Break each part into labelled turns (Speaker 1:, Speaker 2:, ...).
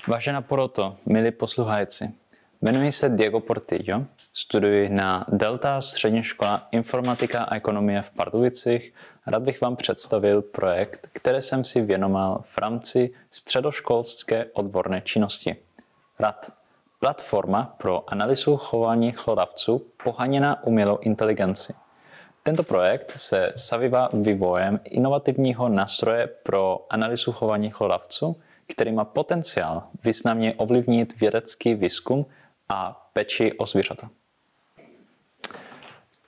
Speaker 1: Vážená poroto, milí posluchajíci, jmenuji se Diego Portillo, studuji na Delta střední škola Informatika a ekonomie v Pardubicích a rád bych vám představil projekt, který jsem si věnoval v rámci středoškolské odborné činnosti. RAD. Platforma pro analýzu chování hlodavců poháněná umělou inteligenci. Tento projekt se zabývá vývojem inovativního nástroje pro analýzu chování hlodavců, který má potenciál významně ovlivnit vědecký výzkum a péči o zvířata.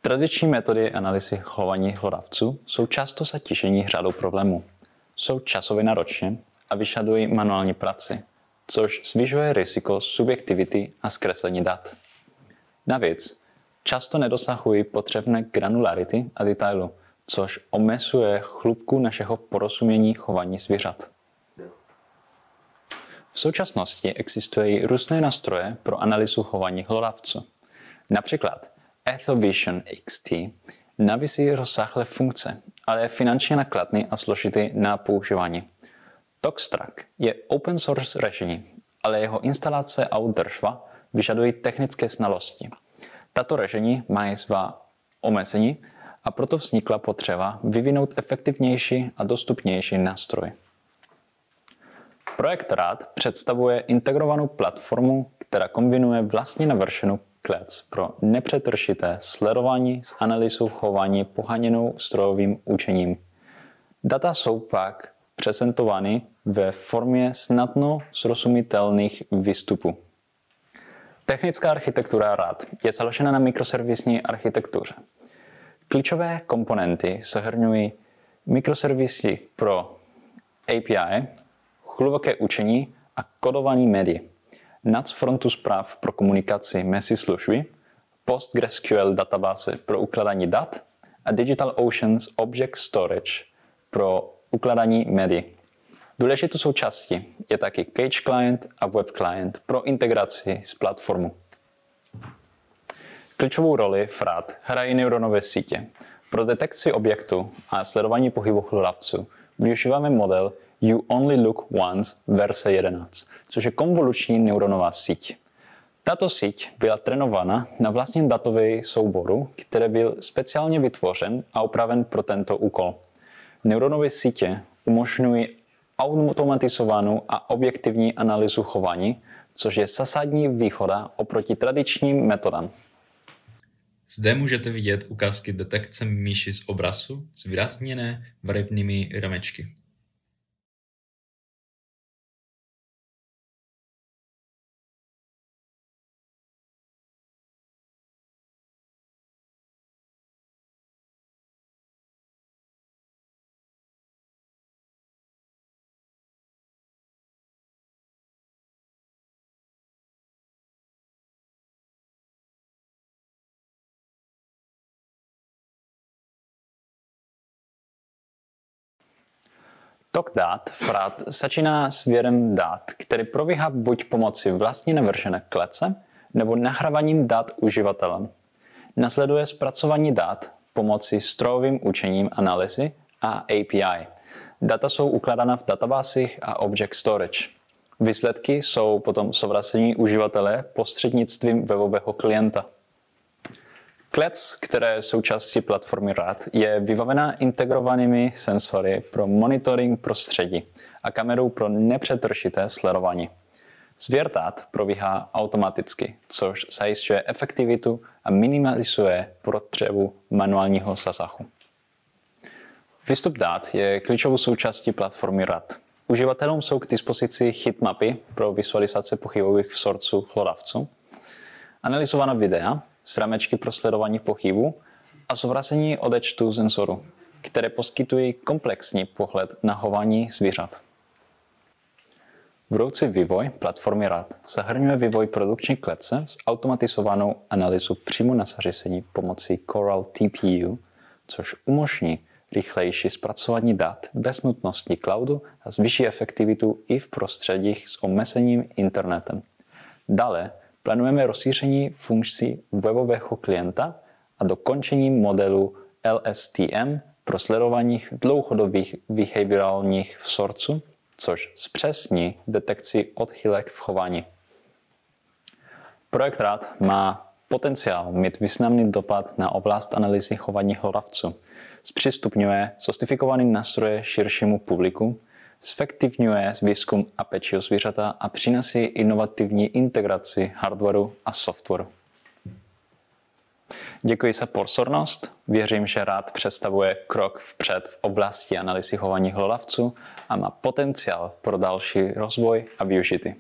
Speaker 1: Tradiční metody analýzy chování hlodavců jsou často zatížení řadou problémů. Jsou časově náročné a vyžadují manuální práci, což zvyšuje riziko subjektivity a zkreslení dat. Navíc často nedosahují potřebné granularity a detailu, což omezuje hloubku našeho porozumění chování zvířat. V současnosti existují různé nástroje pro analýzu chování hlodavců. Například EthoVision XT nabízí rozsáhlé funkce, ale je finančně nákladný a složitý na používání. ToxTrack je open source řešení, ale jeho instalace a údržba vyžadují technické znalosti. Tato řešení mají svá omezení a proto vznikla potřeba vyvinout efektivnější a dostupnější nástroj. Projekt RAD představuje integrovanou platformu, která kombinuje vlastní navršenou klec pro nepřetržité sledování s analýzou chování poháněnou strojovým učením. Data jsou pak prezentovány ve formě snadno srozumitelných výstupů. Technická architektura RAD je založena na mikroservisní architektuře. Klíčové komponenty zahrnují mikroservisy pro API, hluboké učení a kodování médií, NAS frontu zpráv pro komunikaci mezi služby, PostgreSQL databáze pro ukládání dat a DigitalOcean Object Storage pro ukládání médií. Důležitou součástí je taky Cage Client a Web Client pro integraci s platformou. Klíčovou roli v RAD hrají neuronové sítě. Pro detekci objektu a sledování pohybu hlodavců využíváme model You Only Look Once verze 11, což je konvoluční neuronová síť. Tato síť byla trénována na vlastním datovém souboru, který byl speciálně vytvořen a upraven pro tento úkol. Neuronové sítě umožňují automatizovanou a objektivní analýzu chování, což je zásadní výhoda oproti tradičním metodám.
Speaker 2: Zde můžete vidět ukázky detekce myši z obrazu zvýrazněné barevnými ramečky.
Speaker 1: Tok dat v RAD začíná s sběrem dat, který probíhá buď pomocí vlastní navržené klece nebo nahráváním dat uživatelem. Následuje zpracování dat pomocí strojovým učením analýzy a API. Data jsou ukládána v databázích a Object Storage. Výsledky jsou potom zobrazení uživatele prostřednictvím webového klienta. Klec, které je součástí platformy RAD, je vybavená integrovanými senzory pro monitoring prostředí a kamerou pro nepřetržité sledování. Sběr dat probíhá automaticky, což zajišťuje efektivitu a minimalizuje potřebu manuálního zásahu. Výstup dat je klíčovou součástí platformy RAD. Uživatelům jsou k dispozici heatmapy pro vizualizaci pohybových vzorců hlodavců, analyzovaná videa z ramečky pro sledování pohybu a zobrazení odečtu senzoru, které poskytují komplexní pohled na chování zvířat. Budoucí vývoj platformy RAD zahrnuje vývoj produkční klece s automatizovanou analýzou přímo na zařízení pomocí Coral TPU, což umožní rychlejší zpracování dat bez nutnosti cloudu a zvýší efektivitu i v prostředích s omezeným internetem. Dále plánujeme rozšíření funkcí webového klienta a dokončení modelu LSTM pro sledování dlouhodobých behaviorálních vzorců, což zpřesní detekci odchylek v chování. Projekt RAD má potenciál mít významný dopad na oblast analýzy chování hlodavců. Zpřístupňuje sofistikované nástroje širšímu publiku, zefektivňuje výzkum a péči o zvířata a přináší inovativní integraci hardwareu a softwaru. Děkuji za pozornost. Věřím, že RAD představuje krok vpřed v oblasti analýzy chování hlodavců a má potenciál pro další rozvoj a využití.